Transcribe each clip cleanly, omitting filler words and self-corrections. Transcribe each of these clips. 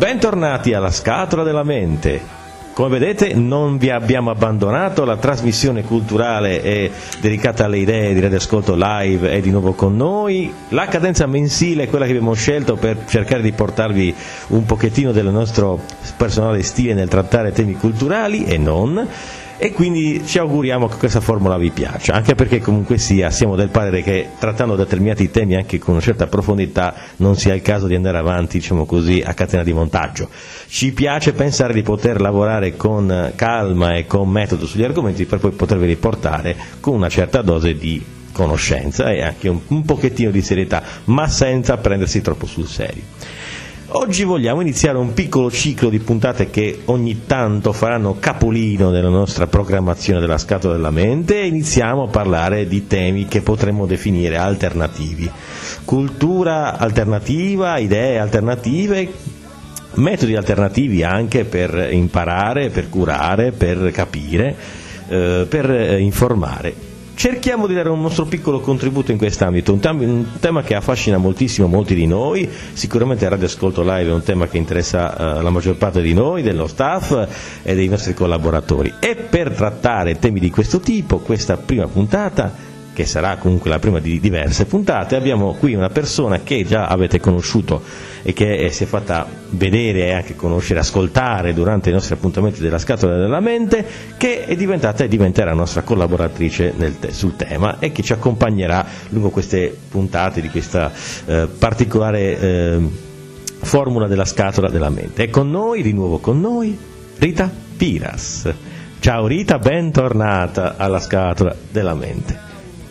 Bentornati alla Scatola della Mente. Come vedete non vi abbiamo abbandonato, la trasmissione culturale è dedicata alle idee di Radio Ascolto Live, è di nuovo con noi. La cadenza mensile è quella che abbiamo scelto per cercare di portarvi un pochettino del nostro personale stile nel trattare temi culturali e non. E quindi ci auguriamo che questa formula vi piaccia, anche perché comunque sia, siamo del parere che trattando determinati temi anche con una certa profondità non sia il caso di andare avanti, diciamo così, a catena di montaggio. Ci piace pensare di poter lavorare con calma e con metodo sugli argomenti per poi potervi riportare con una certa dose di conoscenza e anche un pochettino di serietà, ma senza prendersi troppo sul serio. Oggi vogliamo iniziare un piccolo ciclo di puntate che ogni tanto faranno capolino nella nostra programmazione della Scatola della Mente e iniziamo a parlare di temi che potremmo definire alternativi. Cultura alternativa, idee alternative, metodi alternativi anche per imparare, per curare, per capire, per informare. Cerchiamo di dare un nostro piccolo contributo in quest'ambito, un tema che affascina moltissimo molti di noi, sicuramente Radio Ascolto Live è un tema che interessa la maggior parte di noi, dello staff e dei nostri collaboratori. E per trattare temi di questo tipo, questa prima puntata, che sarà comunque la prima di diverse puntate, abbiamo qui una persona che già avete conosciuto e che si è fatta vedere e anche conoscere, ascoltare durante i nostri appuntamenti della Scatola della Mente, che è diventata e diventerà nostra collaboratrice sul tema e che ci accompagnerà lungo queste puntate di questa particolare formula della Scatola della Mente. È con noi, di nuovo con noi, Rita Piras. Ciao Rita, bentornata alla Scatola della Mente.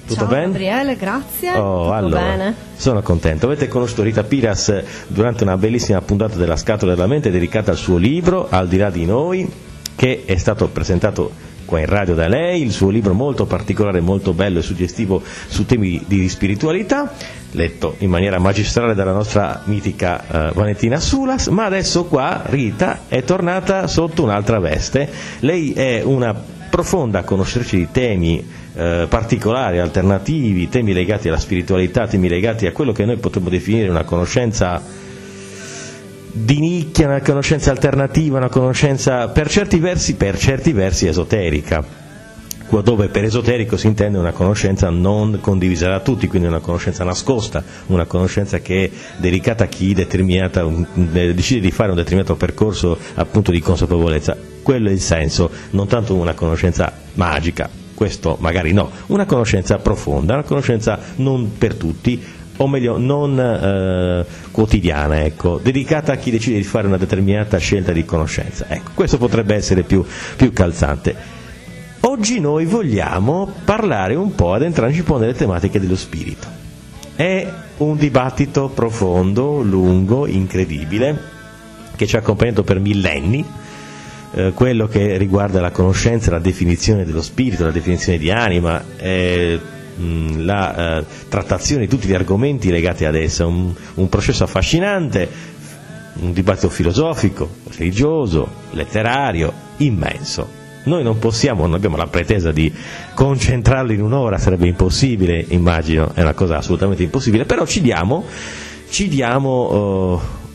Tutto Ciao bene? Gabriele, grazie. Tutto allora, bene. Sono contento. Avete conosciuto Rita Piras durante una bellissima puntata della Scatola della Mente dedicata al suo libro Al di là di noi, che è stato presentato qua in radio da lei, il suo libro molto particolare, molto bello e suggestivo su temi di spiritualità, letto in maniera magistrale dalla nostra mitica Valentina Sulas, ma adesso qua Rita è tornata sotto un'altra veste. Lei è una profonda conoscerci di temi particolari, alternativi, temi legati alla spiritualità, temi legati a quello che noi potremmo definire una conoscenza di nicchia, una conoscenza alternativa, una conoscenza per certi versi esoterica, dove per esoterico si intende una conoscenza non condivisa da tutti, quindi una conoscenza nascosta, una conoscenza che è dedicata a chi decide di fare un determinato percorso appunto di consapevolezza. Quello è il senso, non tanto una conoscenza magica, questo magari no, una conoscenza profonda, una conoscenza non per tutti, o meglio non quotidiana, ecco, dedicata a chi decide di fare una determinata scelta di conoscenza. Ecco, questo potrebbe essere più calzante. Oggi noi vogliamo parlare un po', addentrarci un po' nelle tematiche dello spirito. È un dibattito profondo, lungo, incredibile, che ci ha accompagnato per millenni, quello che riguarda la conoscenza, la definizione dello spirito, la definizione di anima, la trattazione di tutti gli argomenti legati ad essa, un processo affascinante, un dibattito filosofico, religioso, letterario, immenso. Noi non abbiamo la pretesa di concentrarlo in un'ora, sarebbe impossibile, immagino, è una cosa assolutamente impossibile, però ci diamo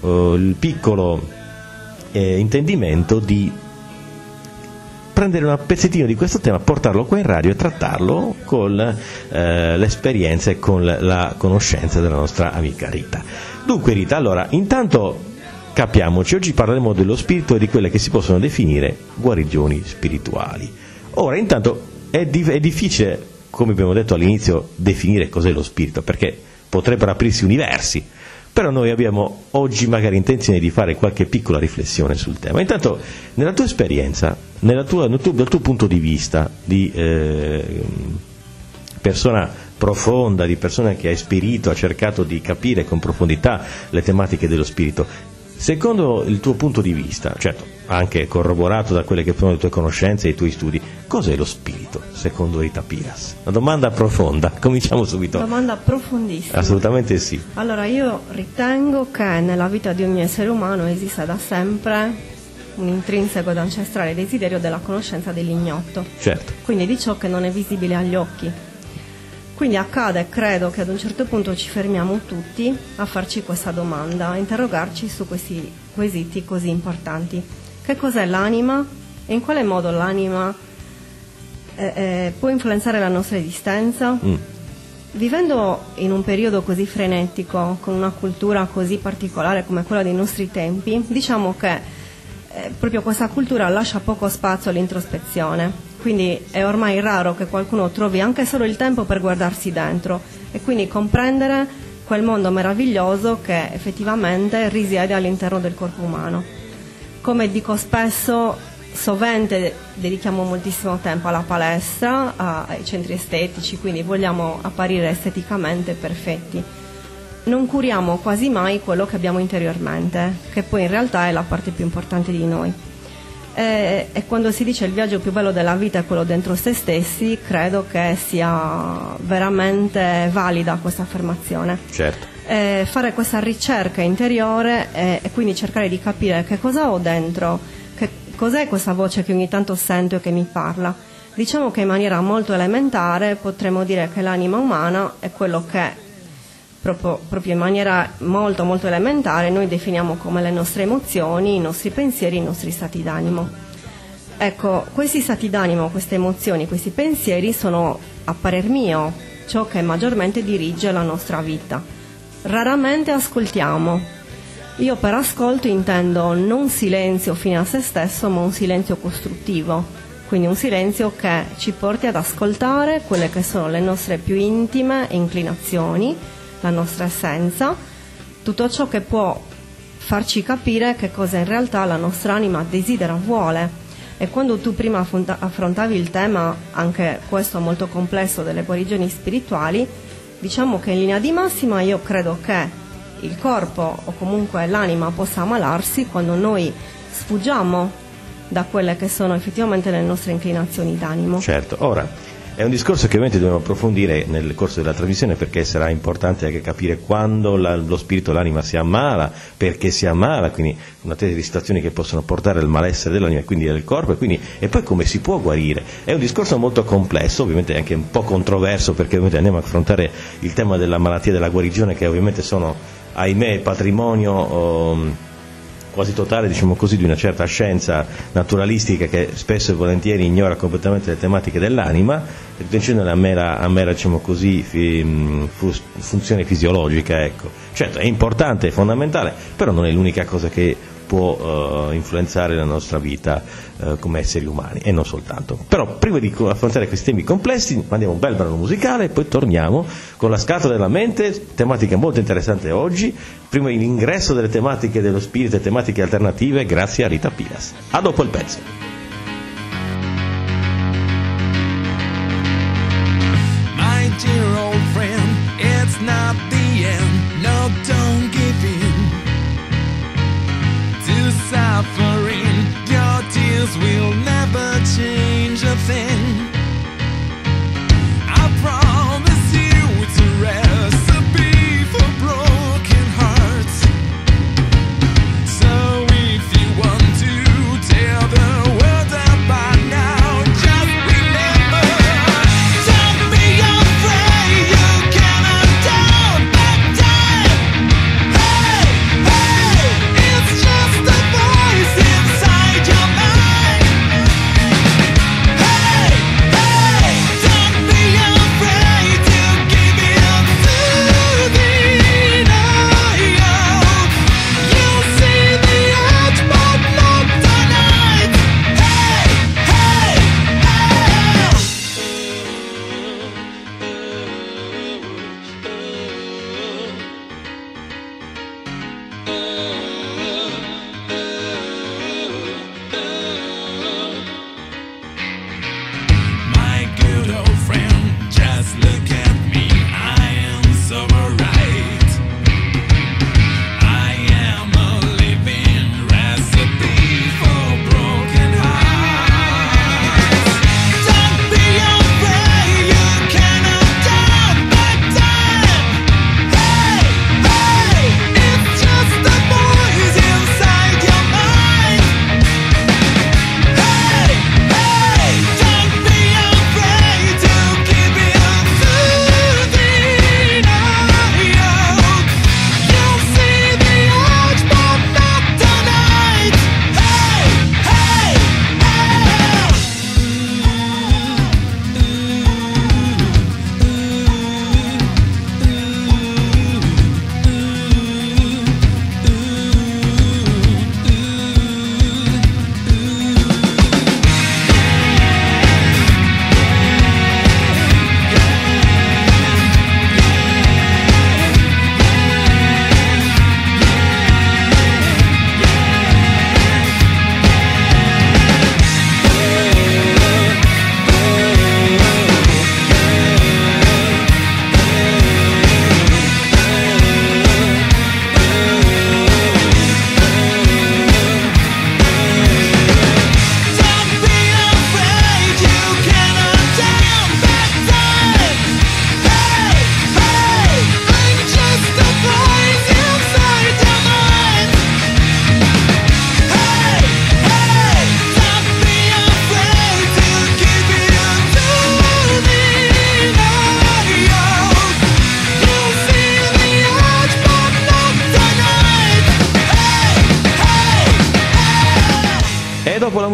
il piccolo intendimento di prendere un pezzettino di questo tema, portarlo qua in radio e trattarlo con l'esperienza e con la conoscenza della nostra amica Rita. Dunque Rita, allora, intanto capiamoci, oggi parleremo dello spirito e di quelle che si possono definire guarigioni spirituali. Ora, intanto è difficile, come abbiamo detto all'inizio, definire cos'è lo spirito, perché potrebbero aprirsi universi, però noi abbiamo oggi magari intenzione di fare qualche piccola riflessione sul tema. Intanto, nella tua esperienza, dal tuo punto di vista di persona profonda, di persona che ha esperito, ha cercato di capire con profondità le tematiche dello spirito, secondo il tuo punto di vista, certo anche corroborato da quelle che sono le tue conoscenze e i tuoi studi, cos'è lo spirito secondo Rita Piras? Una domanda profonda, cominciamo subito. Domanda profondissima. Assolutamente sì. Allora, io ritengo che nella vita di ogni essere umano esista da sempre un intrinseco ed ancestrale desiderio della conoscenza dell'ignoto, certo, quindi di ciò che non è visibile agli occhi. Quindi accade, credo, che ad un certo punto ci fermiamo tutti a farci questa domanda, a interrogarci su questi quesiti così importanti. Che cos'è l'anima e in quale modo l'anima può influenzare la nostra esistenza? Vivendo in un periodo così frenetico, con una cultura così particolare come quella dei nostri tempi, diciamo che proprio questa cultura lascia poco spazio all'introspezione, quindi è ormai raro che qualcuno trovi anche solo il tempo per guardarsi dentro e quindi comprendere quel mondo meraviglioso che effettivamente risiede all'interno del corpo umano. Come dico spesso, sovente dedichiamo moltissimo tempo alla palestra, ai centri estetici, quindi vogliamo apparire esteticamente perfetti. Non curiamo quasi mai quello che abbiamo interiormente, che poi in realtà è la parte più importante di noi. E quando si dice il viaggio più bello della vita è quello dentro se stessi, credo che sia veramente valida questa affermazione. Certo. Fare questa ricerca interiore e quindi cercare di capire che cosa ho dentro, che cos'è questa voce che ogni tanto sento e che mi parla. Diciamo che in maniera molto elementare potremmo dire che l'anima umana è quello che proprio in maniera molto molto elementare noi definiamo come le nostre emozioni, i nostri pensieri, i nostri stati d'animo. Ecco, questi stati d'animo, queste emozioni, questi pensieri sono, a parer mio, ciò che maggiormente dirige la nostra vita. Raramente ascoltiamo. Io per ascolto intendo non silenzio fine a se stesso, ma un silenzio costruttivo, quindi un silenzio che ci porti ad ascoltare quelle che sono le nostre più intime inclinazioni, la nostra essenza, tutto ciò che può farci capire che cosa in realtà la nostra anima desidera, vuole. E quando tu prima affrontavi il tema, anche questo molto complesso, delle guarigioni spirituali, diciamo che in linea di massima io credo che il corpo o comunque l'anima possa ammalarsi quando noi sfuggiamo da quelle che sono effettivamente le nostre inclinazioni d'animo. Certo, ora è un discorso che ovviamente dobbiamo approfondire nel corso della trasmissione, perché sarà importante anche capire quando lo spirito, l'anima si ammala, perché si ammala, quindi una serie di situazioni che possono portare al malessere dell'anima e quindi del corpo, e poi come si può guarire. È un discorso molto complesso, ovviamente anche un po' controverso, perché ovviamente andiamo a affrontare il tema della malattia e della guarigione, che ovviamente sono, ahimè, patrimonio quasi totale, diciamo così, di una certa scienza naturalistica che spesso e volentieri ignora completamente le tematiche dell'anima, riducendola a mera diciamo così, funzione fisiologica, ecco. Certo, è importante, è fondamentale, però non è l'unica cosa che può influenzare la nostra vita come esseri umani, e non soltanto. Però prima di affrontare questi temi complessi mandiamo un bel brano musicale e poi torniamo con la scatola della mente, tematica molto interessante oggi, prima l'ingresso delle tematiche dello spirito e tematiche alternative grazie a Rita Pilas. A dopo il pezzo. My dear old friend, it's not the end, no, don't give in to suffering, your tears will never change a thing. I promise you it's a recipe for broken hearts. So if you want to tell the world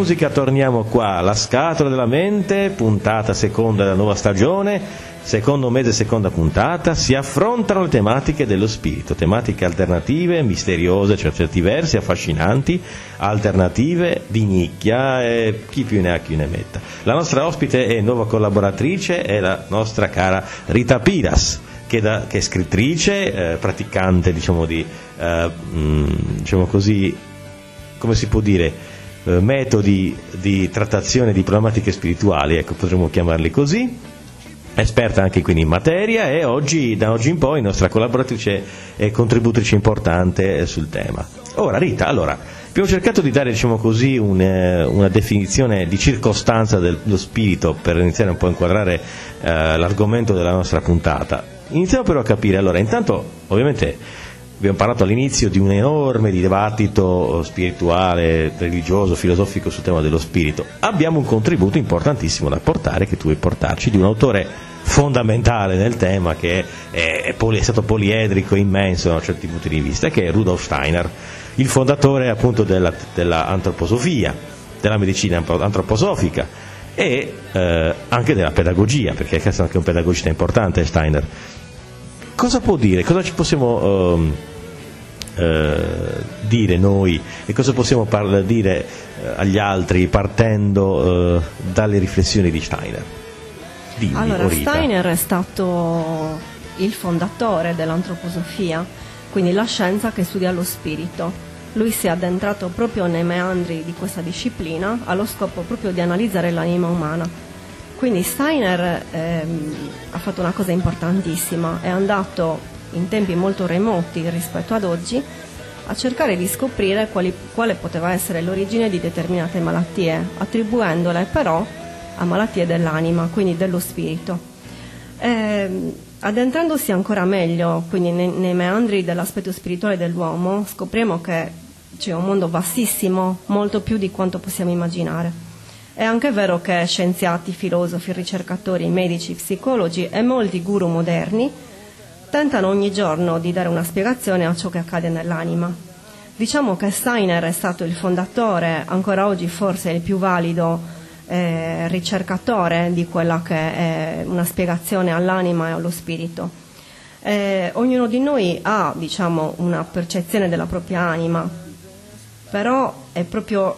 musica torniamo qua, La Scatola della Mente, puntata seconda della nuova stagione, secondo mese, seconda puntata. Si affrontano le tematiche dello spirito, tematiche alternative, misteriose, per certi versi, affascinanti, alternative, di nicchia, e chi più ne ha chi ne metta. La nostra ospite e nuova collaboratrice è la nostra cara Rita Piras, che è scrittrice, praticante, diciamo così, come si può dire, metodi di trattazione di problematiche spirituali, ecco, potremmo chiamarli così, esperta anche quindi in materia, e da oggi in poi nostra collaboratrice e contributrice importante sul tema. Ora Rita, abbiamo cercato di dare, diciamo così, una definizione di circostanza dello spirito per iniziare un po' a inquadrare l'argomento della nostra puntata. Iniziamo però a capire, intanto ovviamente abbiamo parlato all'inizio di un enorme dibattito spirituale, religioso, filosofico sul tema dello spirito. Abbiamo un contributo importantissimo da portare, che tu vuoi portarci, di un autore fondamentale nel tema, che è stato poliedrico, immenso da certi punti di vista, che è Rudolf Steiner, il fondatore appunto della antroposofia, della medicina antroposofica e anche della pedagogia, perché è anche un pedagogista importante Steiner. Cosa può dire? Cosa ci possiamo dire noi e cosa possiamo dire agli altri partendo dalle riflessioni di Steiner? Steiner è stato il fondatore dell'antroposofia, quindi la scienza che studia lo spirito. Lui si è addentrato proprio nei meandri di questa disciplina allo scopo proprio di analizzare l'anima umana. Quindi Steiner ha fatto una cosa importantissima, è andato in tempi molto remoti rispetto ad oggi a cercare di scoprire quale poteva essere l'origine di determinate malattie, attribuendole però a malattie dell'anima, quindi dello spirito. Addentrandosi ancora meglio quindi nei meandri dell'aspetto spirituale dell'uomo, scopriamo che c'è un mondo vastissimo, molto più di quanto possiamo immaginare. È anche vero che scienziati, filosofi, ricercatori, medici, psicologi e molti guru moderni tentano ogni giorno di dare una spiegazione a ciò che accade nell'anima. Diciamo che Steiner è stato il fondatore, ancora oggi forse il più valido ricercatore di quella che è una spiegazione all'anima e allo spirito. Ognuno di noi ha, diciamo, una percezione della propria anima, però è proprio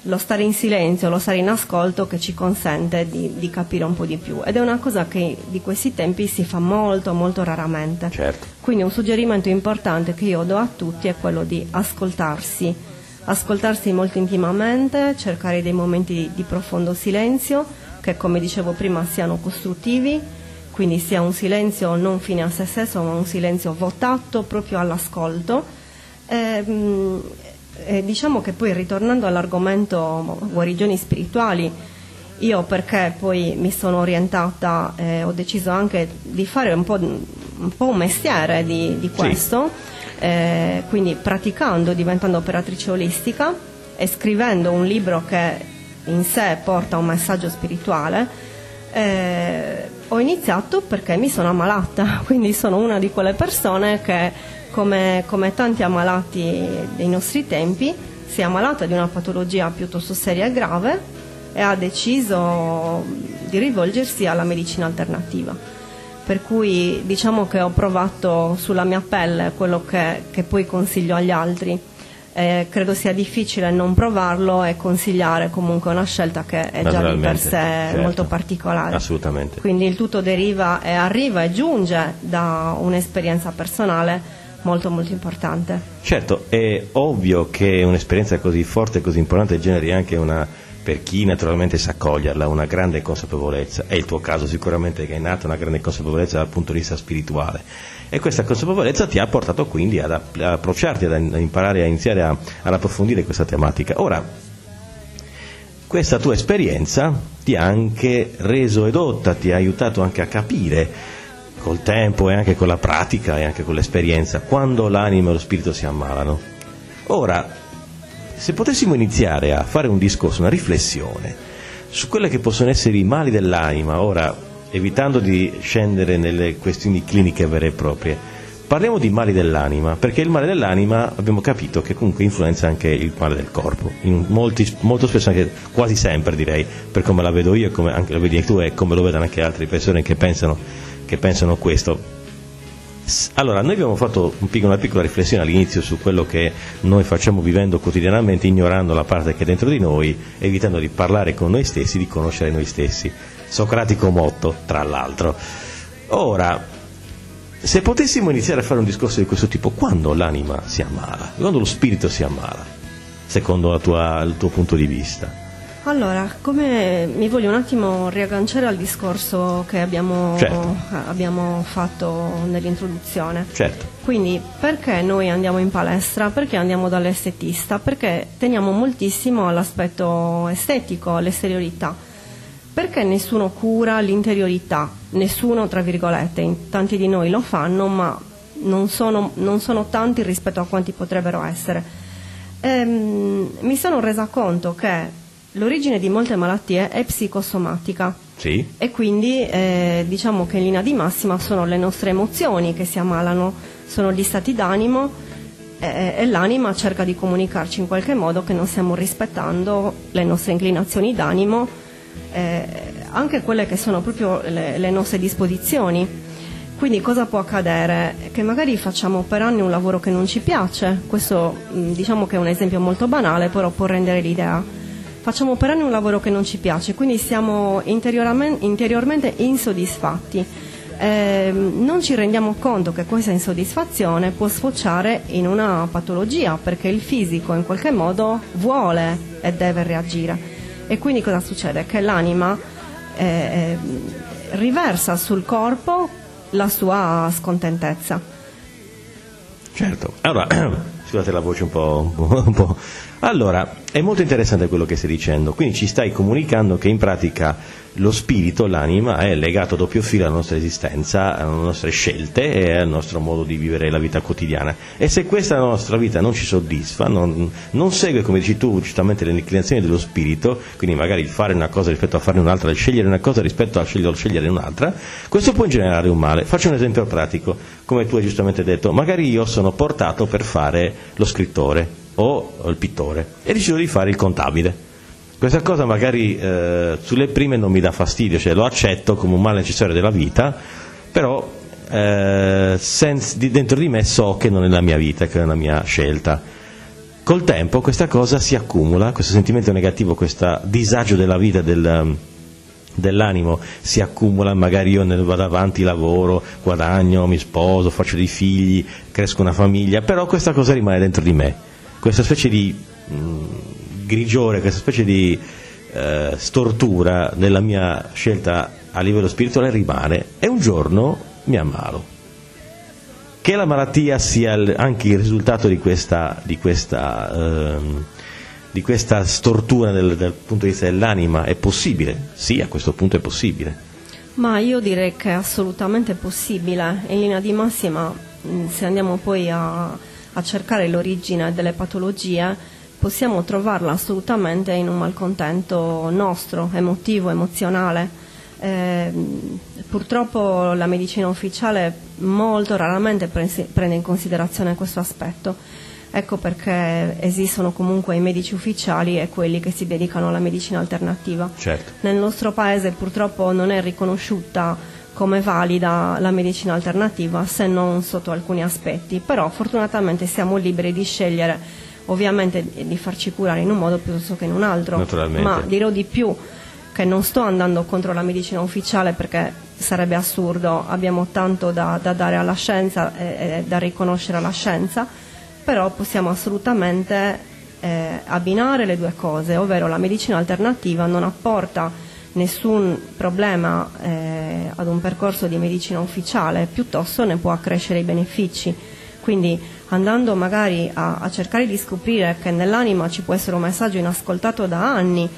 lo stare in silenzio, lo stare in ascolto che ci consente di capire un po' di più, ed è una cosa che di questi tempi si fa molto molto raramente. Certo. Quindi un suggerimento importante che io do a tutti è quello di ascoltarsi molto intimamente, cercare dei momenti di profondo silenzio che, come dicevo prima, siano costruttivi, quindi sia un silenzio non fine a se stesso, ma un silenzio votato proprio all'ascolto. Diciamo che poi, ritornando all'argomento guarigioni spirituali, io, perché poi mi sono orientata, ho deciso anche di fare un po' un mestiere di questo, sì. Quindi praticando, diventando operatrice olistica e scrivendo un libro che in sé porta un messaggio spirituale, ho iniziato perché mi sono ammalata, quindi sono una di quelle persone che, come tanti ammalati dei nostri tempi, si è ammalata di una patologia piuttosto seria e grave e ha deciso di rivolgersi alla medicina alternativa. Per cui diciamo che ho provato sulla mia pelle quello che poi consiglio agli altri. Credo sia difficile non provarlo e consigliare comunque una scelta che è già di per sé, certo, molto particolare. Assolutamente. Quindi il tutto deriva e arriva e giunge da un'esperienza personale molto molto importante. Certo, è ovvio che un'esperienza così forte e così importante generi anche per chi naturalmente sa coglierla, una grande consapevolezza. È il tuo caso sicuramente, che è nata una grande consapevolezza dal punto di vista spirituale, e questa consapevolezza ti ha portato quindi ad approcciarti, ad imparare a iniziare ad approfondire questa tematica. Ora, questa tua esperienza ti ha anche reso edotta, ti ha aiutato anche a capire col tempo e anche con la pratica e anche con l'esperienza quando l'anima e lo spirito si ammalano. Ora, se potessimo iniziare a fare un discorso, una riflessione su quelle che possono essere i mali dell'anima, ora evitando di scendere nelle questioni cliniche vere e proprie, Parliamo di mali dell'anima, perché il male dell'anima abbiamo capito che comunque influenza anche il male del corpo, molto spesso, anche quasi sempre direi, per come la vedo io e come anche lo vedi tu e come lo vedono anche altre persone che pensano questo. Allora, noi abbiamo fatto una piccola riflessione all'inizio su quello che noi facciamo vivendo quotidianamente, ignorando la parte che è dentro di noi, evitando di parlare con noi stessi, di conoscere noi stessi. Socratico motto, tra l'altro. Ora, se potessimo iniziare a fare un discorso di questo tipo, quando l'anima si ammala, quando lo spirito si ammala, secondo il tuo punto di vista? Allora, come mi voglio un attimo riagganciare al discorso che abbiamo fatto nell'introduzione. Certo. Quindi, perché noi andiamo in palestra? Perché andiamo dall'estetista? Perché teniamo moltissimo all'aspetto estetico, all'esteriorità. Perché nessuno cura l'interiorità? Nessuno, tra virgolette, tanti di noi lo fanno, ma non sono tanti rispetto a quanti potrebbero essere. Mi sono resa conto che l'origine di molte malattie è psicosomatica. Sì. E quindi diciamo che in linea di massima sono le nostre emozioni che si ammalano, sono gli stati d'animo e l'anima cerca di comunicarci in qualche modo che non stiamo rispettando le nostre inclinazioni d'animo, anche quelle che sono proprio le nostre disposizioni. Quindi cosa può accadere? Che magari facciamo per anni un lavoro che non ci piace, questo diciamo che è un esempio molto banale, però può rendere l'idea. Facciamo per anni un lavoro che non ci piace, quindi siamo interiormente insoddisfatti. Non ci rendiamo conto che questa insoddisfazione può sfociare in una patologia, perché il fisico in qualche modo vuole e deve reagire. E quindi cosa succede? Che l'anima riversa sul corpo la sua scontentezza. Certo. Allora, scusate la voce un po'. Allora, è molto interessante quello che stai dicendo, quindi ci stai comunicando che in pratica lo spirito, l'anima, è legato a doppio filo alla nostra esistenza, alle nostre scelte e al nostro modo di vivere la vita quotidiana. E se questa nostra vita non ci soddisfa, non segue, come dici tu, giustamente le inclinazioni dello spirito, quindi magari il fare una cosa rispetto a farne un'altra, il scegliere una cosa rispetto a scegliere un'altra, questo può generare un male. Faccio un esempio pratico, come tu hai giustamente detto, magari io sono portato per fare lo scrittore o il pittore e decido di fare il contabile. Questa cosa magari sulle prime non mi dà fastidio, cioè lo accetto come un male necessario della vita, però dentro di me so che non è la mia vita, che è la mia scelta. Col tempo questa cosa si accumula, questo sentimento negativo, questo disagio della vita dell'animo si accumula, magari io ne vado avanti, lavoro, guadagno, mi sposo, faccio dei figli, cresco una famiglia, però questa cosa rimane dentro di me, questa specie di grigiore, questa specie di stortura della mia scelta a livello spirituale rimane, e un giorno mi ammalo. Che la malattia sia anche il risultato di questa stortura dal punto di vista dell'anima è possibile? Sì, a questo punto è possibile. Ma io direi che è assolutamente possibile. In linea di massima, se andiamo poi a cercare l'origine delle patologie, possiamo trovarla assolutamente in un malcontento nostro, emotivo, emozionale. Purtroppo la medicina ufficiale molto raramente prende in considerazione questo aspetto. Ecco perché esistono comunque i medici ufficiali e quelli che si dedicano alla medicina alternativa. Certo. Nel nostro paese purtroppo non è riconosciuta come valida la medicina alternativa, se non sotto alcuni aspetti, però fortunatamente siamo liberi di scegliere, ovviamente di farci curare in un modo piuttosto che in un altro. Naturalmente. Ma dirò di più, che non sto andando contro la medicina ufficiale, perché sarebbe assurdo, abbiamo tanto da dare alla scienza e da riconoscere alla scienza, però possiamo assolutamente abbinare le due cose, ovvero la medicina alternativa non apporta nessun problema ad un percorso di medicina ufficiale, piuttosto ne può accrescere i benefici. Quindi andando magari a cercare di scoprire che nell'anima ci può essere un messaggio inascoltato da anni,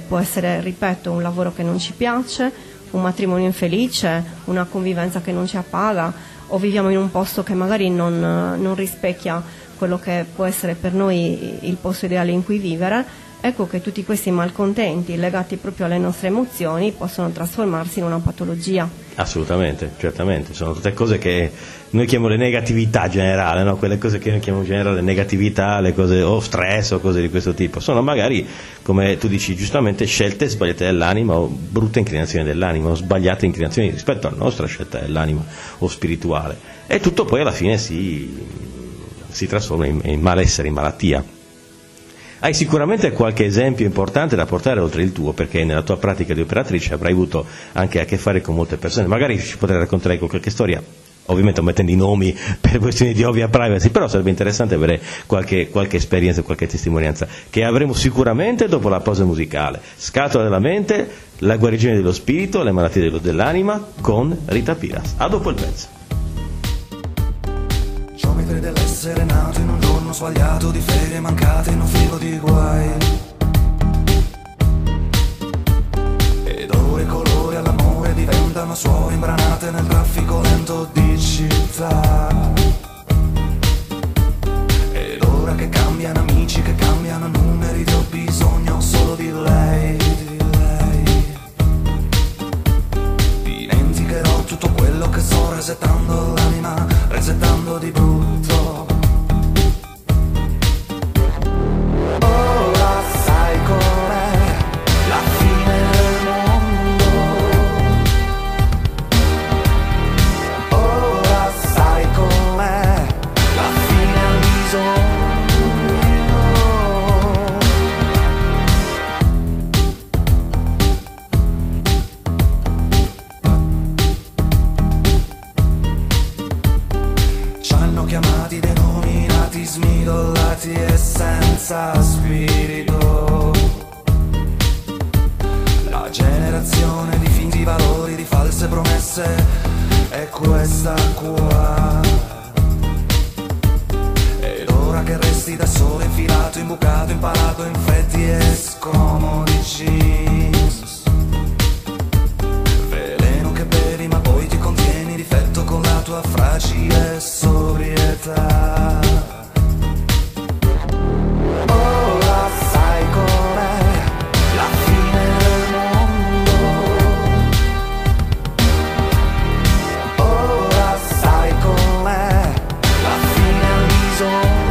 può essere, ripeto, un lavoro che non ci piace, un matrimonio infelice, una convivenza che non ci appaga, o viviamo in un posto che magari non rispecchia quello che può essere per noi il posto ideale in cui vivere, ecco che tutti questi malcontenti legati proprio alle nostre emozioni possono trasformarsi in una patologia. Assolutamente, certamente, sono tutte cose che noi chiamiamo le negatività generale, no? Quelle cose che noi chiamiamo in generale negatività, le cose o stress o cose di questo tipo, sono magari, come tu dici giustamente, scelte sbagliate dell'anima o brutte inclinazioni dell'anima o sbagliate inclinazioni rispetto alla nostra scelta dell'anima o spirituale, e tutto poi alla fine si trasforma in malessere, in malattia. Hai sicuramente qualche esempio importante da portare oltre il tuo, perché nella tua pratica di operatrice avrai avuto anche a che fare con molte persone, magari ci potrai raccontare qualche storia, ovviamente omettendo i nomi per questioni di ovvia privacy, però sarebbe interessante avere qualche esperienza, qualche testimonianza, che avremo sicuramente dopo la pausa musicale. Scatola della mente, la guarigione dello spirito, le malattie dell'anima con Rita Piras. A dopo il pezzo. Geometri dell'essere nato in un giorno sbagliato, di ferie mancate in un filo di guai, ed ore e colori all'amore diventano suoni imbranate nel traffico lento di città. Ed ora che cambiano amici, che cambiano numeri, io ho bisogno solo di lei, di lei. Dimenticherò tutto quello che sto resettando l'anima, resettando di brutto. Ora sai com'è la fine del mondo. Ora sai com'è la fine al bisogno. Ci hanno chiamati, denominati, smidollati e senza spirito. La generazione di finti valori, di false promesse è questa qua. Ed ora che resti da solo, infilato, imbucato, impalato in freddi e scomodi jeans, veleno che bevi ma poi ti contieni, difetto con la tua fragile sobrietà. Ora sai com'è la fine del mondo. Ora sai com'è la fine al bisogno.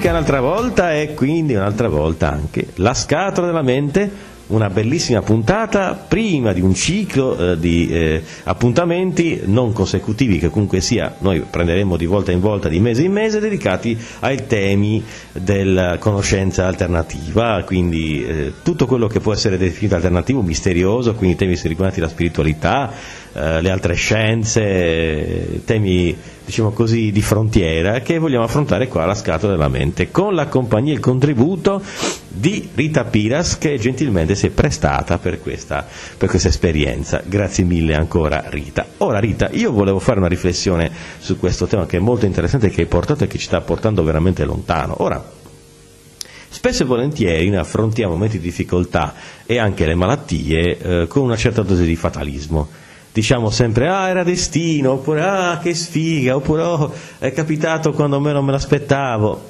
Un'altra volta e quindi un'altra volta anche la scatola della mente, una bellissima puntata prima di un ciclo di appuntamenti non consecutivi che comunque sia noi prenderemo di volta in volta, di mese in mese, dedicati ai temi della conoscenza alternativa, quindi tutto quello che può essere definito alternativo, misterioso, quindi temi riguardanti la spiritualità, le altre scienze, temi diciamo così di frontiera che vogliamo affrontare qua alla scatola della mente, con la compagnia e il contributo di Rita Piras, che gentilmente si è prestata per questa esperienza. Grazie mille ancora Rita. Ora Rita, io volevo fare una riflessione su questo tema che è molto interessante, che hai portato e che ci sta portando veramente lontano. Ora, spesso e volentieri noi affrontiamo momenti di difficoltà e anche le malattie con una certa dose di fatalismo. Diciamo sempre era destino, oppure che sfiga, oppure è capitato quando meno me l'aspettavo.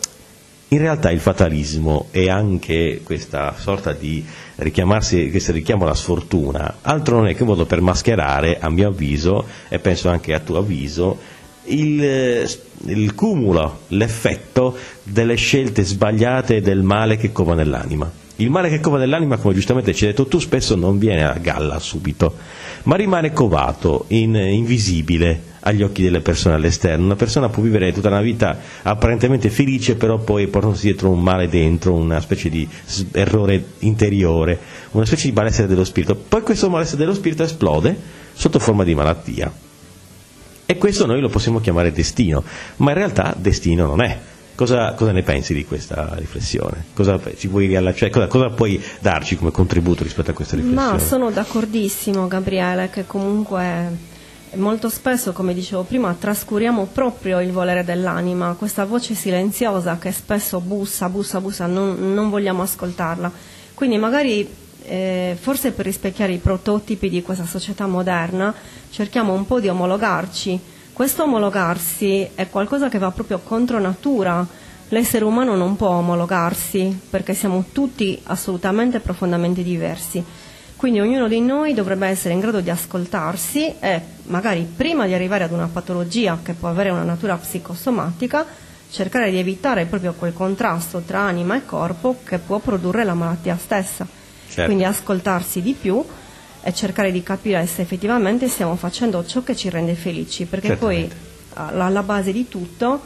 In realtà il fatalismo e anche questa sorta di richiamarsi, questo richiamo alla sfortuna, altro non è che un modo per mascherare, a mio avviso, e penso anche a tuo avviso, il cumulo, l'effetto delle scelte sbagliate e del male che cova nell'anima. Il male che cova nell'anima, come giustamente ci hai detto tu, spesso non viene a galla subito, ma rimane covato, invisibile agli occhi delle persone all'esterno. Una persona può vivere tutta una vita apparentemente felice, però poi portandosi dietro un male dentro, una specie di errore interiore, una specie di malessere dello spirito. Poi questo malessere dello spirito esplode sotto forma di malattia. E questo noi lo possiamo chiamare destino, ma in realtà destino non è. Cosa ne pensi di questa riflessione? Cosa ci vuoi riallacciare? Cosa puoi darci come contributo rispetto a questa riflessione? Ma sono d'accordissimo, Gabriele, che comunque molto spesso, come dicevo prima, trascuriamo proprio il volere dell'anima, questa voce silenziosa che spesso bussa, non vogliamo ascoltarla. Quindi magari forse per rispecchiare i prototipi di questa società moderna cerchiamo un po' di omologarci. Questo omologarsi è qualcosa che va proprio contro natura. L'essere umano non può omologarsi perché siamo tutti assolutamente profondamente diversi. Quindi ognuno di noi dovrebbe essere in grado di ascoltarsi e magari prima di arrivare ad una patologia che può avere una natura psicosomatica cercare di evitare proprio quel contrasto tra anima e corpo che può produrre la malattia stessa. Certo. Quindi ascoltarsi di più e cercare di capire se effettivamente stiamo facendo ciò che ci rende felici, perché Certamente. poi alla base di tutto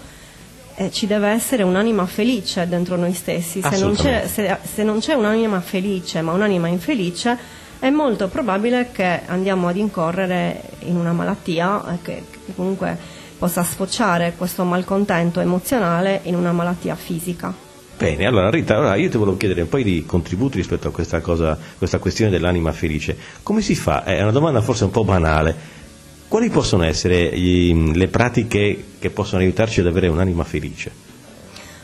ci deve essere un'anima felice dentro noi stessi. Se non c'è un'anima felice ma un'anima infelice, è molto probabile che andiamo ad incorrere in una malattia che comunque possa sfociare questo malcontento emozionale in una malattia fisica. Bene, allora Rita, io ti volevo chiedere un paio di contributi rispetto a questa questione dell'anima felice. Come si fa? È una domanda forse un po' banale. Quali possono essere le pratiche che possono aiutarci ad avere un'anima felice?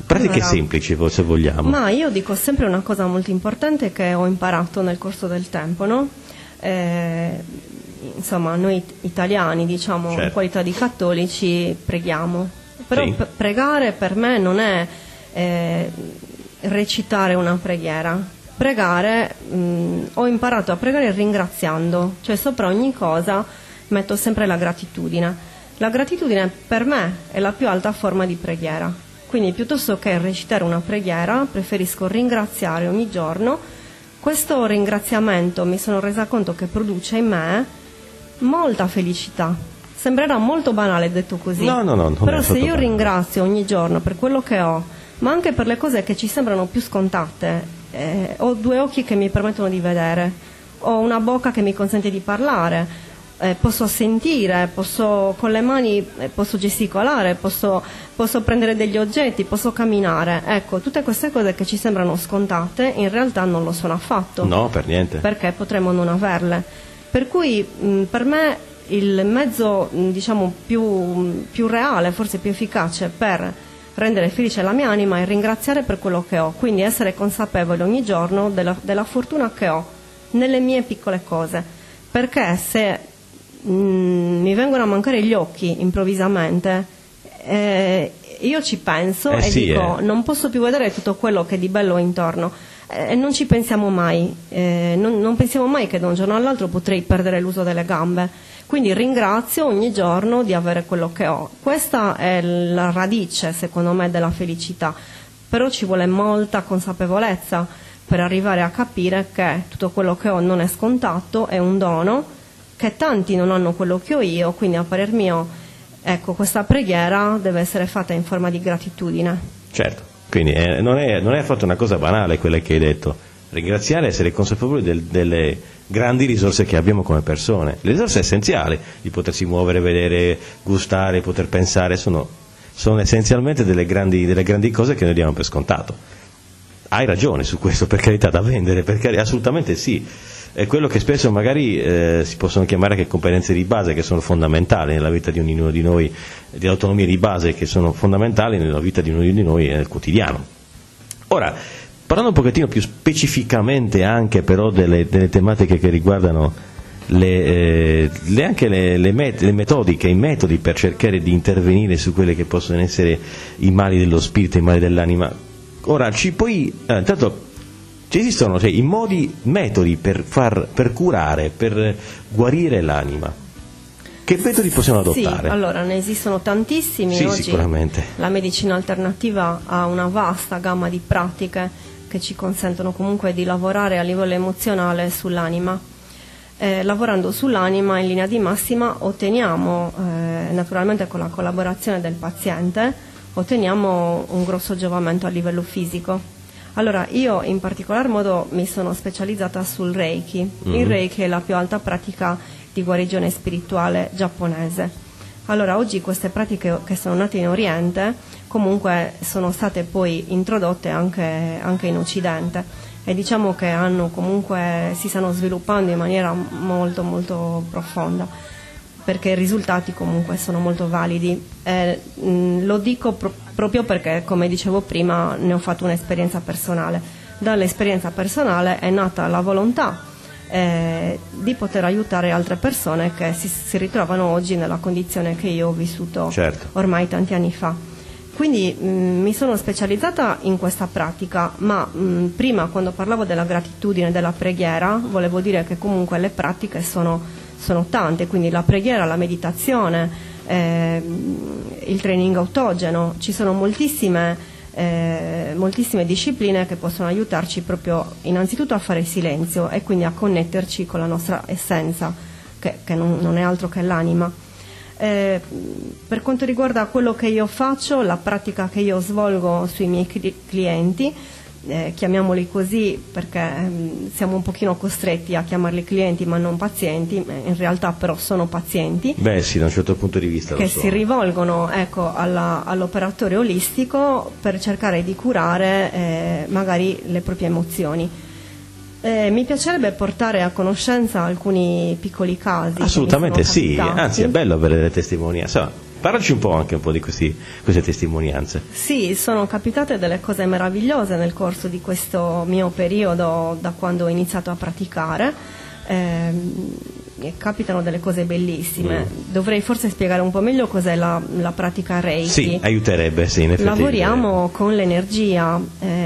Pratiche Allora, semplici, se vogliamo. Ma io dico sempre una cosa molto importante che ho imparato nel corso del tempo, no? Insomma, noi italiani, diciamo, Certo. in qualità di cattolici, preghiamo. Però Sì. Pregare per me non è recitare una preghiera. Pregare, ho imparato a pregare ringraziando, cioè sopra ogni cosa metto sempre la gratitudine. La gratitudine per me è la più alta forma di preghiera, quindi piuttosto che recitare una preghiera preferisco ringraziare ogni giorno. Questo ringraziamento mi sono resa conto che produce in me molta felicità. Sembrerà molto banale detto così, No, però se io banale. ringrazio ogni giorno per quello che ho, ma anche per le cose che ci sembrano più scontate, ho due occhi che mi permettono di vedere, ho una bocca che mi consente di parlare, posso sentire, posso con le mani posso gesticolare, posso prendere degli oggetti, posso camminare. Ecco, tutte queste cose che ci sembrano scontate in realtà non lo sono affatto. No, per niente. Perché potremmo non averle. Per cui per me il mezzo diciamo più reale, forse più efficace per rendere felice la mia anima è ringraziare per quello che ho, quindi essere consapevole ogni giorno della fortuna che ho nelle mie piccole cose, perché se mi vengono a mancare gli occhi improvvisamente, io ci penso e sì, dico non posso più vedere tutto quello che di bello ho intorno, e non ci pensiamo mai, non pensiamo mai che da un giorno all'altro potrei perdere l'uso delle gambe. Quindi ringrazio ogni giorno di avere quello che ho. Questa è la radice, secondo me, della felicità. Però ci vuole molta consapevolezza per arrivare a capire che tutto quello che ho non è scontato, è un dono, che tanti non hanno quello che ho io, quindi a parer mio, ecco, questa preghiera deve essere fatta in forma di gratitudine. Certo, quindi non è affatto una cosa banale quella che hai detto. Ringraziare e essere consapevoli delle grandi risorse che abbiamo come persone, le risorse essenziali di potersi muovere, vedere, gustare, poter pensare, sono essenzialmente delle grandi cose che noi diamo per scontato. Hai ragione su questo, per carità, da vendere, perché assolutamente sì. È quello che spesso magari si possono chiamare che competenze di base, che sono fondamentali nella vita di ognuno di noi, di autonomie di base che sono fondamentali nella vita di ognuno di noi nel quotidiano. Ora, parlando un pochettino più specificamente anche però delle tematiche che riguardano anche le metodiche, i metodi per cercare di intervenire su quelle che possono essere i mali dello spirito, i mali dell'anima. Ora, intanto ci esistono i metodi per curare, per guarire l'anima. Che metodi possiamo adottare? Sì, allora ne esistono tantissimi. Sì, oggi sicuramente. La medicina alternativa ha una vasta gamma di pratiche che ci consentono comunque di lavorare a livello emozionale sull'anima. Lavorando sull'anima in linea di massima otteniamo, naturalmente con la collaborazione del paziente, otteniamo un grosso giovamento a livello fisico. Allora, io in particolar modo mi sono specializzata sul Reiki. Il Reiki è la più alta pratica di guarigione spirituale giapponese. Allora, oggi queste pratiche che sono nate in Oriente comunque sono state poi introdotte anche in Occidente, e diciamo che si stanno sviluppando in maniera molto molto profonda, perché i risultati comunque sono molto validi. Lo dico proprio perché, come dicevo prima, ne ho fatto un'esperienza personale. Dall'esperienza personale è nata la volontà di poter aiutare altre persone che si ritrovano oggi nella condizione che io ho vissuto ormai tanti anni fa. Quindi mi sono specializzata in questa pratica, ma prima, quando parlavo della gratitudine, della preghiera, volevo dire che comunque le pratiche sono tante, quindi la preghiera, la meditazione, il training autogeno. Ci sono moltissime discipline che possono aiutarci proprio innanzitutto a fare silenzio e quindi a connetterci con la nostra essenza, che non è altro che l'anima. Per quanto riguarda quello che io faccio, la pratica che io svolgo sui miei clienti, chiamiamoli così perché siamo un pochino costretti a chiamarli clienti ma non pazienti, in realtà però sono pazienti. Beh sì, da un certo punto di vista che si rivolgono all'operatore olistico per cercare di curare magari le proprie emozioni. Mi piacerebbe portare a conoscenza alcuni piccoli casi. Assolutamente sì, anzi è bello avere delle testimonianze. Parlaci un po' di queste testimonianze. Sì, sono capitate delle cose meravigliose nel corso di questo mio periodo, da quando ho iniziato a praticare. Capitano delle cose bellissime. Dovrei forse spiegare un po' meglio cos'è la pratica Reiki. Sì, aiuterebbe, sì, in effetti. Lavoriamo con l'energia,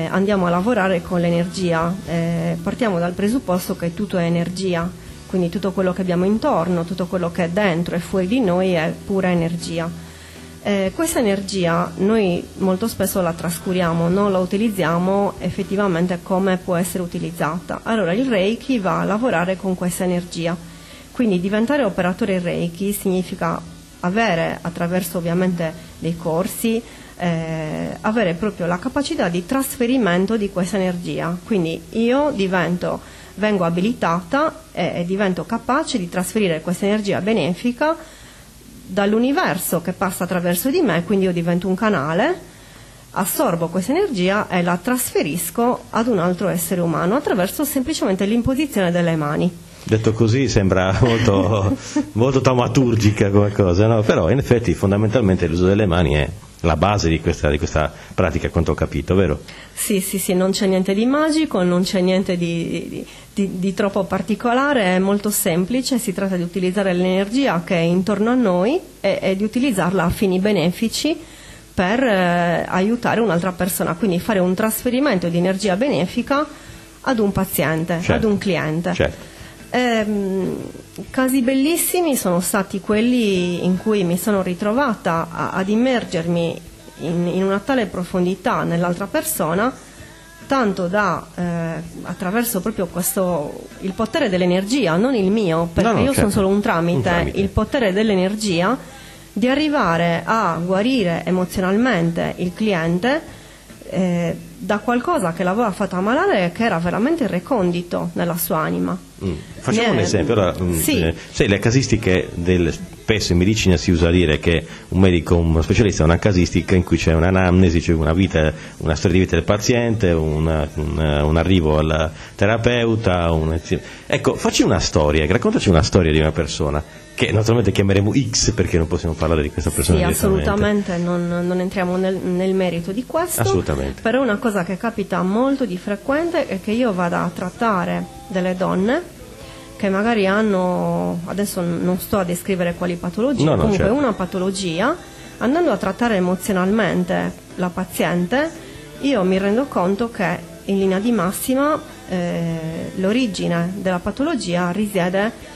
andiamo a lavorare con l'energia, partiamo dal presupposto che tutto è energia, quindi tutto quello che abbiamo intorno, tutto quello che è dentro e fuori di noi è pura energia. Questa energia noi molto spesso la trascuriamo, non la utilizziamo effettivamente come può essere utilizzata. Allora il Reiki va a lavorare con questa energia. Quindi diventare operatore Reiki significa avere, attraverso ovviamente dei corsi, avere proprio la capacità di trasferimento di questa energia. Quindi io vengo abilitata e divento capace di trasferire questa energia benefica dall'universo che passa attraverso di me, quindi io divento un canale, assorbo questa energia e la trasferisco ad un altro essere umano attraverso semplicemente l'imposizione delle mani. Detto così sembra molto, molto taumaturgica come cosa, no? Però in effetti fondamentalmente l'uso delle mani è la base di questa pratica, quanto ho capito, vero? Sì, non c'è niente di magico, non c'è niente di troppo particolare, è molto semplice, si tratta di utilizzare l'energia che è intorno a noi e di utilizzarla a fini benefici per aiutare un'altra persona, quindi fare un trasferimento di energia benefica ad un paziente, ad un cliente. Certo. Casi bellissimi sono stati quelli in cui mi sono ritrovata ad immergermi in una tale profondità nell'altra persona, tanto da attraverso proprio il potere dell'energia, non il mio, perché io sono solo un tramite, il potere dell'energia, di arrivare a guarire emozionalmente il cliente da qualcosa che l'aveva fatto ammalare, che era veramente recondito nella sua anima. Facciamo un esempio. Allora, sai, le casistiche spesso in medicina si usa dire che un medico, uno specialista, ha una casistica in cui c'è un'anamnesi, cioè una storia di vita del paziente, un arrivo al terapeuta. Ecco, facci una storia, raccontaci una storia di una persona che naturalmente chiameremo X perché non possiamo parlare di questa persona. Sì, assolutamente, non entriamo nel merito di questo. Assolutamente. Però una cosa che capita molto di frequente è che io vada a trattare delle donne che magari hanno, adesso non sto a descrivere quali patologie, comunque certo, una patologia, andando a trattare emozionalmente la paziente, io mi rendo conto che in linea di massima l'origine della patologia risiede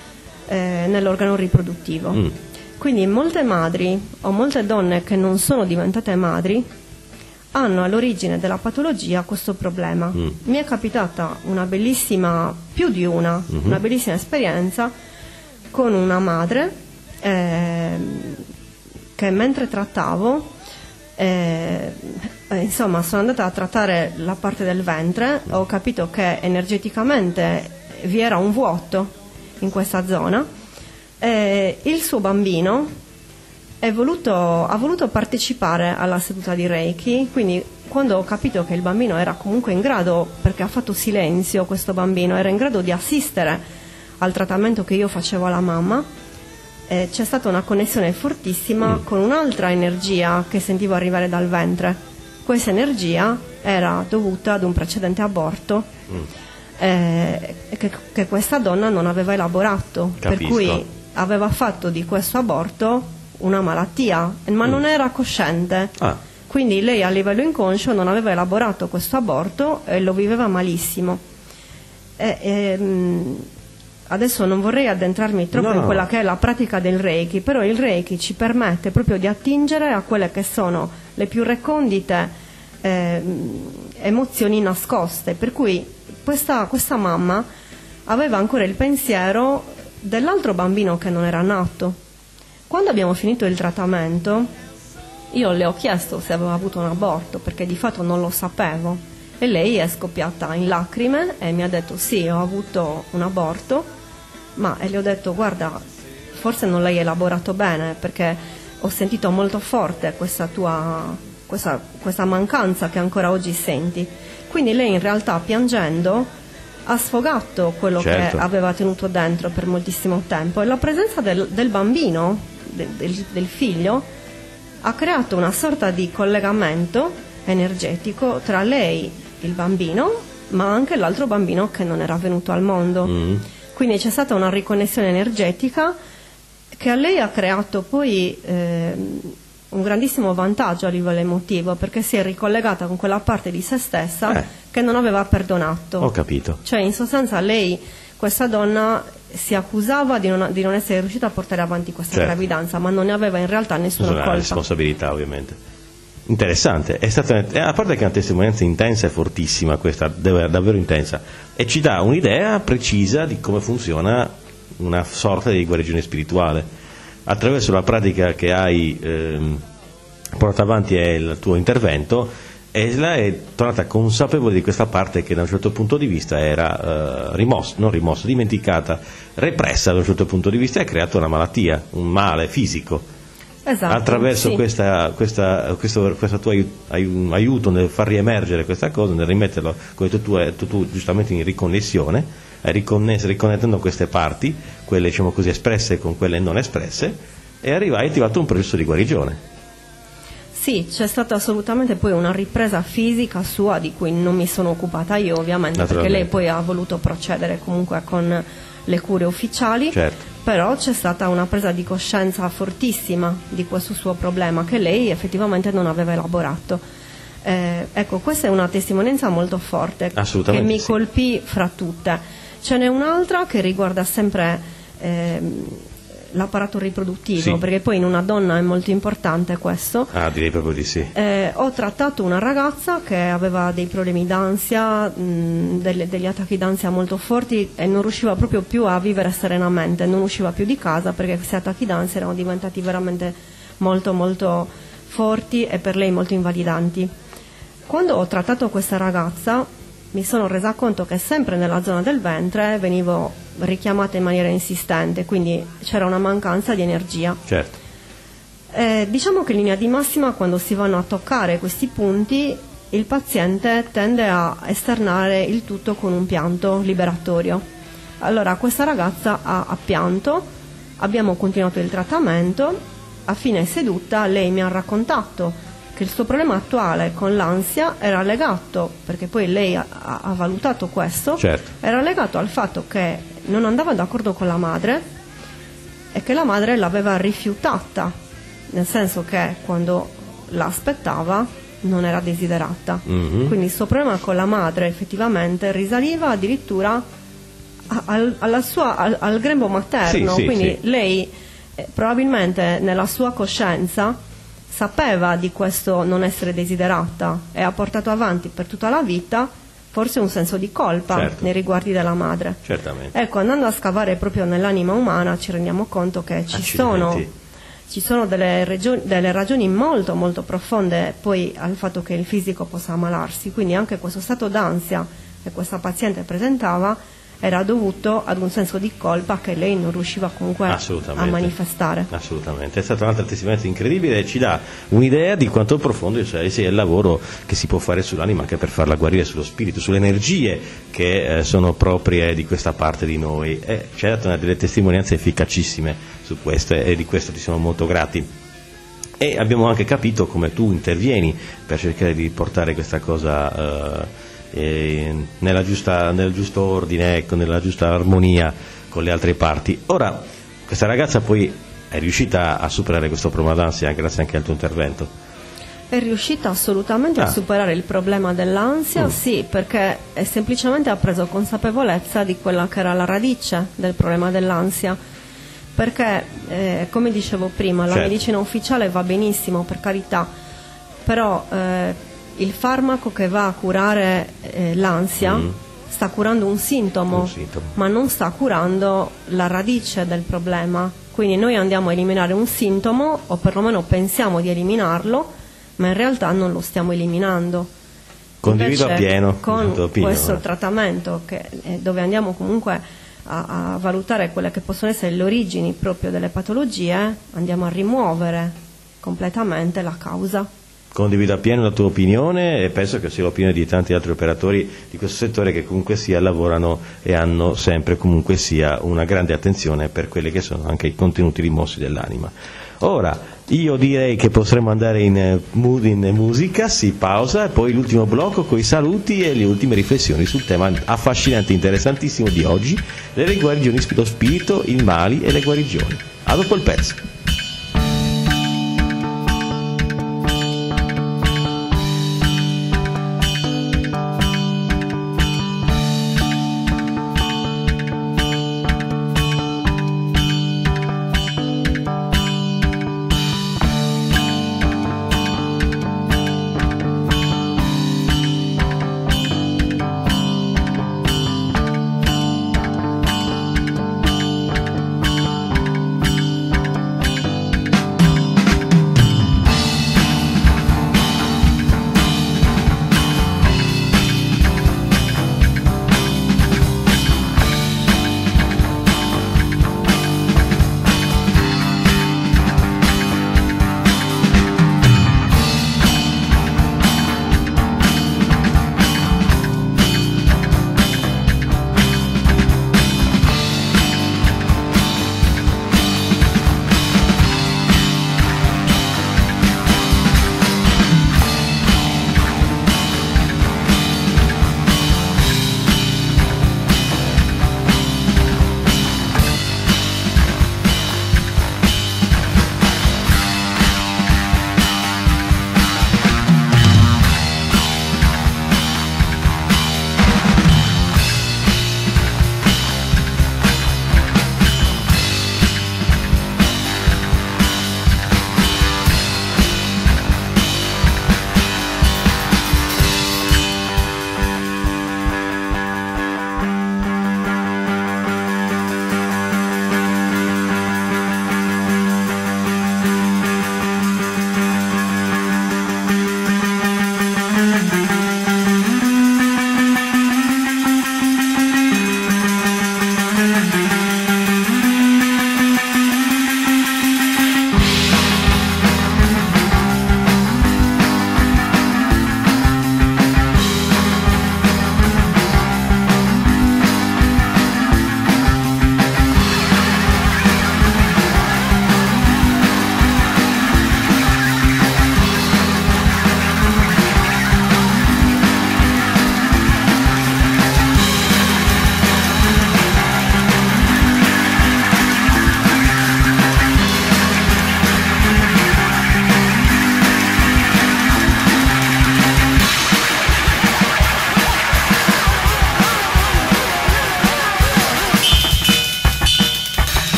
nell'organo riproduttivo. Quindi molte madri o molte donne che non sono diventate madri hanno all'origine della patologia questo problema. Mi è capitata una bellissima esperienza con una madre che mentre trattavo, insomma, sono andata a trattare la parte del ventre, ho capito che energeticamente vi era un vuoto in questa zona. Il suo bambino ha voluto partecipare alla seduta di Reiki, quindi quando ho capito che il bambino era comunque in grado, perché ha fatto silenzio, questo bambino era in grado di assistere al trattamento che io facevo alla mamma, c'è stata una connessione fortissima con un'altra energia che sentivo arrivare dal ventre. Questa energia era dovuta ad un precedente aborto che questa donna non aveva elaborato. Capisco. Per cui aveva fatto di questo aborto una malattia, ma non era cosciente. Quindi lei a livello inconscio non aveva elaborato questo aborto e lo viveva malissimo. Adesso non vorrei addentrarmi troppo in quella che è la pratica del Reiki, però il Reiki ci permette proprio di attingere a quelle che sono le più recondite emozioni nascoste, per cui questa mamma aveva ancora il pensiero dell'altro bambino che non era nato. Quando abbiamo finito il trattamento, io le ho chiesto se aveva avuto un aborto, perché di fatto non lo sapevo, e lei è scoppiata in lacrime e mi ha detto sì, ho avuto un aborto. E le ho detto guarda, forse non l'hai elaborato bene, perché ho sentito molto forte questa mancanza che ancora oggi senti. Quindi lei in realtà, piangendo, ha sfogato quello che aveva tenuto dentro per moltissimo tempo, e la presenza del bambino, del figlio, ha creato una sorta di collegamento energetico tra lei, il bambino, ma anche l'altro bambino che non era venuto al mondo. Quindi c'è stata una riconnessione energetica che a lei ha creato poi un grandissimo vantaggio a livello emotivo, perché si è ricollegata con quella parte di se stessa che non aveva perdonato. Ho capito. Cioè, in sostanza, lei, questa donna, si accusava di non essere riuscita a portare avanti questa gravidanza, ma non ne aveva in realtà nessuna colpa. Responsabilità, ovviamente. Interessante, è stata, a parte che è una testimonianza intensa e fortissima, questa davvero intensa, e ci dà un'idea precisa di come funziona una sorta di guarigione spirituale attraverso la pratica che hai portato avanti e il tuo intervento. Esla è tornata consapevole di questa parte che da un certo punto di vista era dimenticata, repressa da un certo punto di vista, e ha creato una malattia, un male fisico. Esatto, attraverso questo tuo aiuto nel far riemergere questa cosa, nel rimetterlo, come tu giustamente, in riconnessione, riconnettendo queste parti, quelle diciamo così espresse con quelle non espresse, e hai attivato un processo di guarigione. Sì, c'è stata assolutamente poi una ripresa fisica sua, di cui non mi sono occupata io, ovviamente, perché lei poi ha voluto procedere comunque con le cure ufficiali. Però c'è stata una presa di coscienza fortissima di questo suo problema, che lei effettivamente non aveva elaborato. Ecco, questa è una testimonianza molto forte che mi colpì fra tutte. Ce n'è un'altra che riguarda sempre l'apparato riproduttivo, perché poi in una donna è molto importante questo. Direi proprio di sì. Ho trattato una ragazza che aveva dei problemi d'ansia, degli attacchi d'ansia molto forti, e non riusciva proprio più a vivere serenamente, non usciva più di casa perché questi attacchi d'ansia erano diventati veramente molto molto forti e per lei molto invalidanti. Quando ho trattato questa ragazza mi sono resa conto che sempre nella zona del ventre venivo richiamata in maniera insistente, quindi c'era una mancanza di energia. Diciamo che in linea di massima, quando si vanno a toccare questi punti, il paziente tende a esternare il tutto con un pianto liberatorio. Allora questa ragazza ha pianto, abbiamo continuato il trattamento, a fine seduta lei mi ha raccontato che il suo problema attuale con l'ansia era legato, perché poi lei ha valutato questo, era legato al fatto che non andava d'accordo con la madre e che la madre l'aveva rifiutata, nel senso che quando l'aspettava non era desiderata. Quindi il suo problema con la madre effettivamente risaliva addirittura al grembo materno. Quindi lei probabilmente nella sua coscienza sapeva di questo non essere desiderata e ha portato avanti per tutta la vita forse un senso di colpa, certo, nei riguardi della madre. Certamente. Ecco, andando a scavare proprio nell'anima umana ci rendiamo conto che ci sono delle ragioni molto molto profonde poi al fatto che il fisico possa ammalarsi, quindi anche questo stato d'ansia che questa paziente presentava era dovuto ad un senso di colpa che lei non riusciva comunque a manifestare. Assolutamente, è stata un'altra testimonianza incredibile e ci dà un'idea di quanto profondo sia il lavoro che si può fare sull'anima anche per farla guarire, sullo spirito, sulle energie che sono proprie di questa parte di noi. Ci ha dato delle testimonianze efficacissime su questo e di questo ti siamo molto grati. E abbiamo anche capito come tu intervieni per cercare di portare questa cosa nel giusto ordine, ecco, nella giusta armonia con le altre parti. Ora, questa ragazza poi è riuscita a superare questo problema d'ansia grazie anche al tuo intervento? È riuscita assolutamente a superare il problema dell'ansia, sì, perché semplicemente ha preso consapevolezza di quella che era la radice del problema dell'ansia. Perché, come dicevo prima, la medicina ufficiale va benissimo, per carità, però il farmaco che va a curare l'ansia sta curando un sintomo, ma non sta curando la radice del problema. Quindi noi andiamo a eliminare un sintomo, o perlomeno pensiamo di eliminarlo, ma in realtà non lo stiamo eliminando. Condivido appieno con questo trattamento dove andiamo comunque a valutare quelle che possono essere le origini proprio delle patologie, andiamo a rimuovere completamente la causa. Condivido appieno la tua opinione e penso che sia l'opinione di tanti altri operatori di questo settore che comunque sia lavorano e hanno sempre comunque sia una grande attenzione per quelli che sono anche i contenuti rimossi dell'anima. Ora, io direi che potremmo andare in musica, si pausa e poi l'ultimo blocco con i saluti e le ultime riflessioni sul tema affascinante e interessantissimo di oggi, le guarigioni, lo spirito, i mali e le guarigioni. A dopo il pezzo.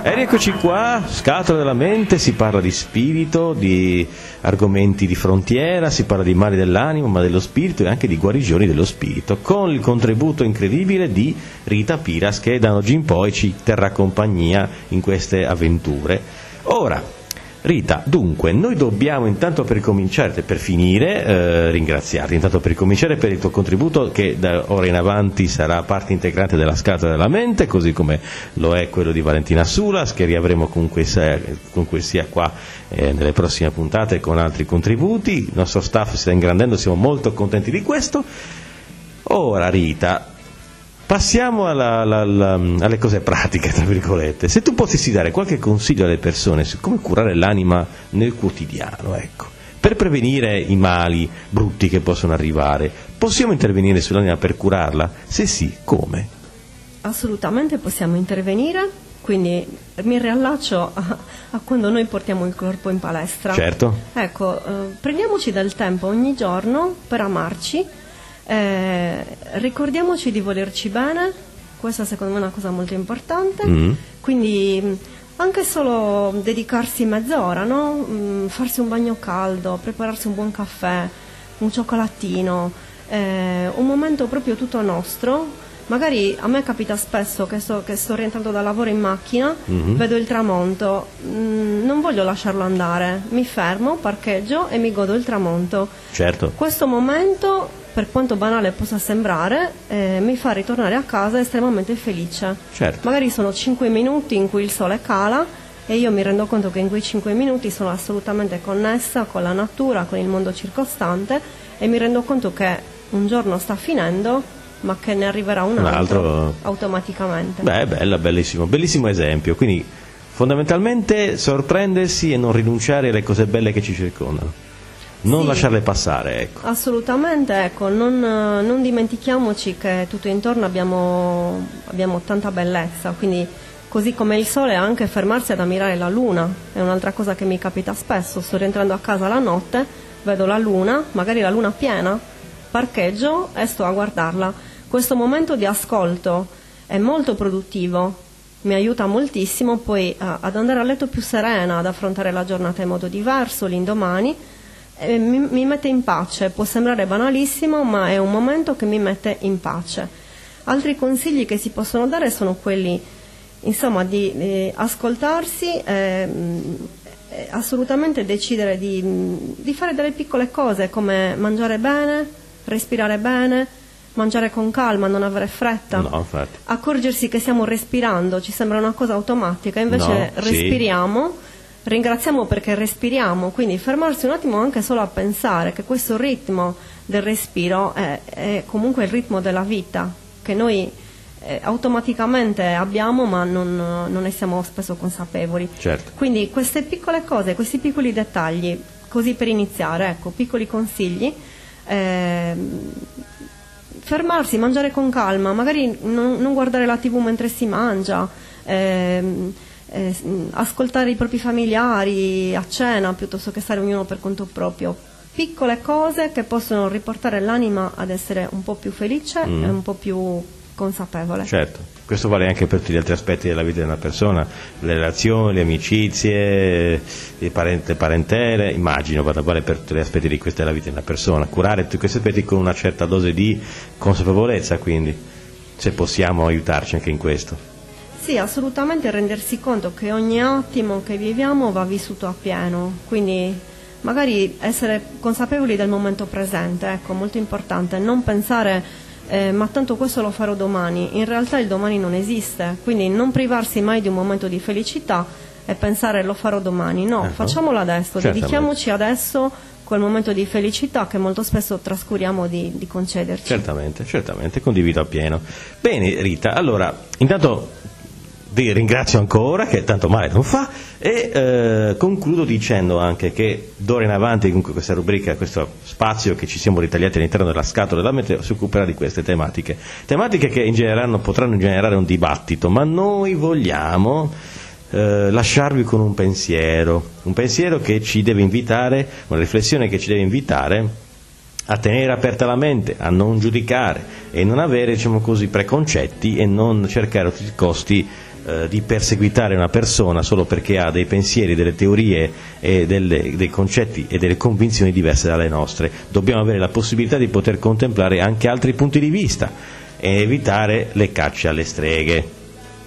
E rieccoci qua, Scatola della mente, si parla di spirito, di argomenti di frontiera, si parla di mali dell'animo, ma dello spirito e anche di guarigioni dello spirito, con il contributo incredibile di Rita Piras, che da oggi in poi ci terrà compagnia in queste avventure. Ora, Rita, dunque, noi dobbiamo intanto per cominciare, per finire, ringraziarti intanto per cominciare per il tuo contributo che da ora in avanti sarà parte integrante della Scatola della mente, così come lo è quello di Valentina Sulas, che riavremo comunque sia qua nelle prossime puntate con altri contributi. Il nostro staff si sta ingrandendo, siamo molto contenti di questo. Ora Rita, passiamo alle cose pratiche, tra virgolette. Se tu potessi dare qualche consiglio alle persone su come curare l'anima nel quotidiano, ecco, per prevenire i mali brutti che possono arrivare, possiamo intervenire sull'anima per curarla? Se sì, come? Assolutamente possiamo intervenire, quindi mi riallaccio a quando noi portiamo il corpo in palestra. Certo. Ecco, prendiamoci del tempo ogni giorno per amarci. Ricordiamoci di volerci bene, questa secondo me è una cosa molto importante, quindi anche solo dedicarsi mezz'ora, no? Farsi un bagno caldo, prepararsi un buon caffè, un cioccolatino, un momento proprio tutto nostro. Magari a me capita spesso che sto rientrando da lavoro in macchina, vedo il tramonto, non voglio lasciarlo andare, mi fermo, parcheggio e mi godo il tramonto. Certo. Questo momento, per quanto banale possa sembrare, mi fa ritornare a casa estremamente felice. Certo. Magari sono 5 minuti in cui il sole cala e io mi rendo conto che in quei 5 minuti sono assolutamente connessa con la natura, con il mondo circostante, e mi rendo conto che un giorno sta finendo, ma che ne arriverà un altro automaticamente. Beh, bella, bellissimo, bellissimo esempio. Quindi fondamentalmente sorprendersi e non rinunciare alle cose belle che ci circondano, non sì, lasciarle passare, ecco. Assolutamente, ecco, non dimentichiamoci che tutto intorno abbiamo tanta bellezza, quindi così come il sole, anche fermarsi ad ammirare la luna è un'altra cosa che mi capita spesso. Sto rientrando a casa la notte, vedo la luna, magari la luna piena, parcheggio e sto a guardarla. Questo momento di ascolto è molto produttivo, mi aiuta moltissimo poi ad andare a letto più serena, ad affrontare la giornata in modo diverso l'indomani, e mi mette in pace. Può sembrare banalissimo, ma è un momento che mi mette in pace. Altri consigli che si possono dare sono quelli, insomma, di ascoltarsi, assolutamente decidere di fare delle piccole cose come mangiare bene, respirare bene, mangiare con calma, non avere fretta, No, infatti. accorgersi che stiamo respirando, ci sembra una cosa automatica, invece No, sì. respiriamo, ringraziamo perché respiriamo, quindi fermarsi un attimo anche solo a pensare che questo ritmo del respiro è comunque il ritmo della vita, che noi automaticamente abbiamo, ma non ne siamo spesso consapevoli. Certo. Quindi queste piccole cose, questi piccoli dettagli, così per iniziare, ecco, piccoli consigli. Fermarsi, mangiare con calma, magari non guardare la TV mentre si mangia, ascoltare i propri familiari a cena piuttosto che stare ognuno per conto proprio. Piccole cose che possono riportare l'anima ad essere un po' più felice e un po' più consapevole. Certo, questo vale anche per tutti gli altri aspetti della vita di una persona, le relazioni, le amicizie, le parentele, immagino vale per tutti gli aspetti di questa della vita di una persona, curare tutti questi aspetti con una certa dose di consapevolezza, quindi se possiamo aiutarci anche in questo. Sì, assolutamente, rendersi conto che ogni attimo che viviamo va vissuto appieno, quindi magari essere consapevoli del momento presente, ecco, molto importante, non pensare ma tanto questo lo farò domani. In realtà il domani non esiste, quindi non privarsi mai di un momento di felicità e pensare lo farò domani. No, facciamolo adesso, certamente. dedichiamoci adesso quel momento di felicità che molto spesso trascuriamo di concederci. Certamente, condivido appieno. Bene Rita, allora intanto vi ringrazio ancora, che tanto male non fa, e concludo dicendo anche che d'ora in avanti comunque questa rubrica, questo spazio che ci siamo ritagliati all'interno della Scatola della mente si occuperà di queste tematiche che potranno generare un dibattito, ma noi vogliamo lasciarvi con un pensiero che ci deve invitare, una riflessione che ci deve invitare a tenere aperta la mente, a non giudicare e non avere, diciamo così, preconcetti e non cercare a tutti i costi di perseguitare una persona solo perché ha dei pensieri, delle teorie e dei concetti e delle convinzioni diverse dalle nostre. Dobbiamo avere la possibilità di poter contemplare anche altri punti di vista e evitare le cacce alle streghe,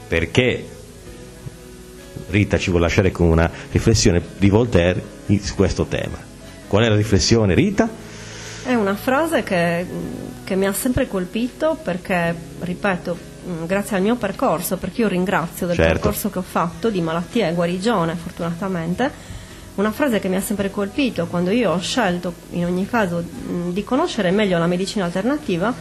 perché Rita ci vuole lasciare con una riflessione di Voltaire su questo tema. Qual è la riflessione, Rita? È una frase che mi ha sempre colpito perché, ripeto, grazie al mio percorso, perché io ringrazio del percorso che ho fatto di malattia e guarigione, fortunatamente, una frase che mi ha sempre colpito quando io ho scelto in ogni caso di conoscere meglio la medicina alternativa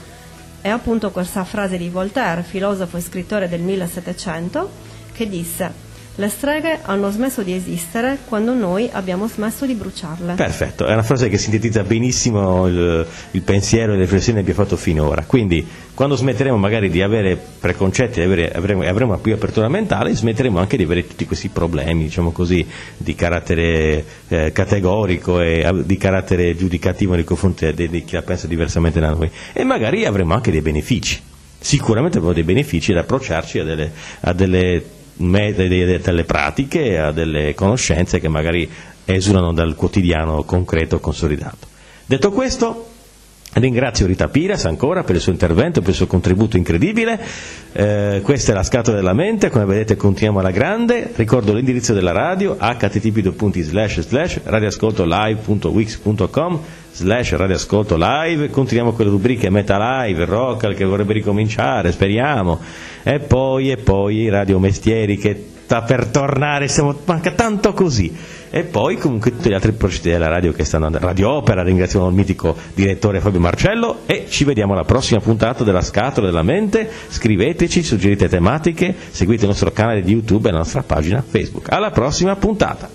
è appunto questa frase di Voltaire, filosofo e scrittore del 1700, che disse: le streghe hanno smesso di esistere quando noi abbiamo smesso di bruciarle. Perfetto, è una frase che sintetizza benissimo il pensiero e le riflessioni che abbiamo fatto finora. Quindi, quando smetteremo magari di avere preconcetti, avremo una più apertura mentale, smetteremo anche di avere tutti questi problemi, diciamo così, di carattere categorico e di carattere giudicativo nei confronti di chi la pensa diversamente da noi. E magari avremo anche dei benefici. Sicuramente avremo dei benefici ad approcciarci a delle pratiche, a delle conoscenze che magari esulano dal quotidiano concreto consolidato. Detto questo, ringrazio Rita Piras ancora per il suo intervento, per il suo contributo incredibile. Questa è la Scatola della Mente, come vedete continuiamo alla grande. Ricordo l'indirizzo della radio: http://radioascoltolive.wix.com/radioascolto live. Continuiamo con le rubriche Meta Live, Rock che vorrebbe ricominciare, speriamo, e poi Radio Mestieri che sta per tornare, manca tanto così, e poi comunque tutti gli altri progetti della radio che stanno andando. Radio Opera, ringraziamo il mitico direttore Fabio Marcello, e ci vediamo alla prossima puntata della Scatola della Mente. Scriveteci, suggerite tematiche, seguite il nostro canale di YouTube e la nostra pagina Facebook. Alla prossima puntata.